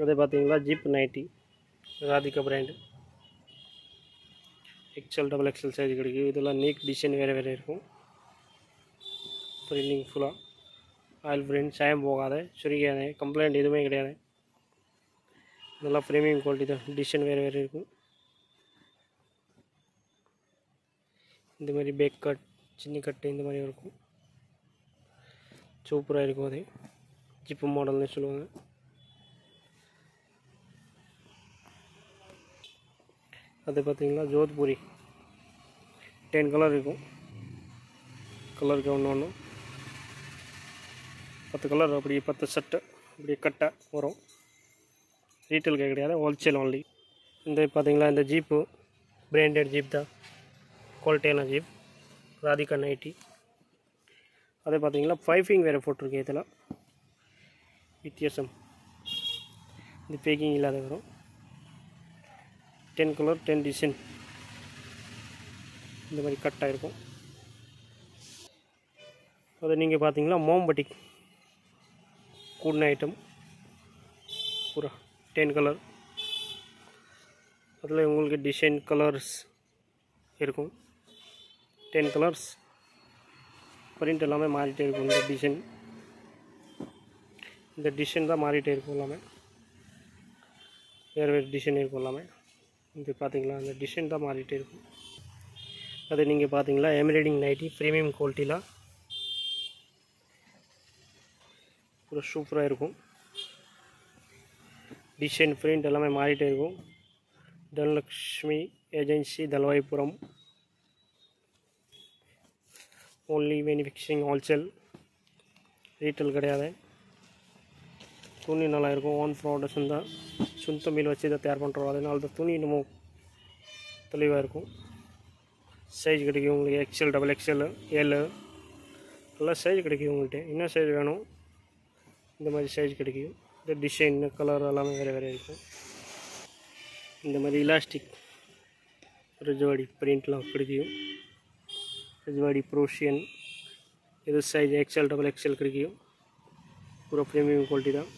அதே பார்த்தீங்களா zip nighty Radhika brand XL double XL size கிடைக்கும். இதெல்லாம் நீக் டிசைன் வேறு வேறு இருக்கும். பிரிண்டிங் ஃபுல்லாக ஆயில் பிரிண்ட் சாயம் போகாத சுருக்காத கம்ப்ளைண்ட் எதுவுமே கிடையாது. இதெல்லாம் ப்ரீமியம் குவாலிட்டி தான். டிசைன் வேறு வேறு இருக்கும். இந்த மாதிரி பேக் கட் சின்ன கட்டு இந்த மாதிரி இருக்கும். சூப்பராக இருக்கும். அது ஜிப்பு மாடல்னு சொல்லுவாங்க. அது பார்த்தீங்கன்னா ஜோத்பூரி 10 கலர் இருக்கும். கலருக்கு ஒன்று 10 கலர் அப்படி 10 செட்டு அப்படி கட்டை வரும். ரீட்டெயிலுக்கு கிடையாது, ஹோல்சேல் ஒன்லி. இந்த பார்த்தீங்களா இந்த ஜீப்பு பிராண்டட் ஜீப் தான், குவாலிட்டியான ஜீப் ராதிகா நைட்டி. அதே பார்த்தீங்கன்னா பைப்பிங் வேறு போட்டிருக்கு. இதில் வித்தியாசம், இது பேக்கிங் இல்லாத வரும். 10 கலர் 10 டிசைன் இந்த மாதிரி கட்டாக இருக்கும். அதை நீங்கள் பார்த்தீங்கன்னா மோம்பட்டிக் கூடின ஐட்டம் பூரா 10 கலர். அதில் உங்களுக்கு டிசைன் கலர்ஸ் இருக்கும். 10 கலர்ஸ் பிரிண்ட் எல்லாமே மாறிட்டே இருக்கும். இந்த டிசைன் தான் மாறிட்டே இருக்கும். எல்லாமே வேறு வேறு டிசைன் இருக்கும். எல்லாமே இது பார்த்தீங்களா அந்த டிசைன் தான் மாறிட்டே இருக்கும். அது நீங்கள் பார்த்தீங்களா எம்ப்ராய்டிங் நைட்டி ப்ரீமியம் குவாலிட்டியில் பூரா சூப்பராக இருக்கும். டிசைன் பிரிண்ட் எல்லாமே மாறிட்டே இருக்கும். Dhanalakshmi agency Thalavaipuram. Only manufacturing wholesale, retail கிடையாது. துணி நல்லா இருக்கும். ஓன் ப்ராடக்ஷன் தான், சொந்த மில் வச்சு இதை தயார் பண்ணுறோம். அதனால தான் துணி இன்னமும் தெளிவாக இருக்கும். சைஸ் கிடைக்கும் உங்களுக்கு. எக்ஸ்எல் டபுள் எக்ஸ்எல் எல் எல்லாம் சைஸ் கிடைக்கும் உங்கள்கிட்ட. என்ன சைஸ் வேணும் இந்த மாதிரி சைஸ் கிடைக்கும். இந்த டிசைன் கலர் எல்லாமே வேறு வேறு இருக்கும். இந்த மாதிரி இலாஸ்டிக் ரஜவாடி பிரிண்ட்லாம் கிடைக்கும். ரஜவாடி ப்ரோஷியன் இது சைஸ் எக்ஸ்எல் டபுள் எக்ஸ்எல் கிடைக்கும். பூரா ப்ரீமியம் குவாலிட்டி தான்.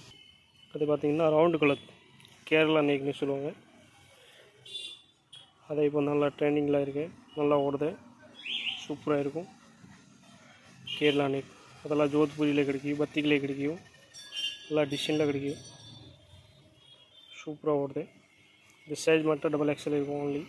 அது பார்த்திங்கன்னா ரவுண்டு கலர் கேரளா நெக்னு சொல்லுவாங்க. அதை இப்போ நல்லா ட்ரெண்டிங்கில் இருக்குது, நல்லா ஓடுது, சூப்பராக இருக்கும். கேரளா நெக் அதெல்லாம் ஜோத்பூரியில் கிடைக்கும், பத்திக்கிலே கிடைக்கும், எல்லா டிசைனில் கிடைக்கும். சூப்பராக ஓடுது. இந்த சைஸ் மட்டும் டபுள் எக்ஸ்எல் இருக்கும் ஓன்லி.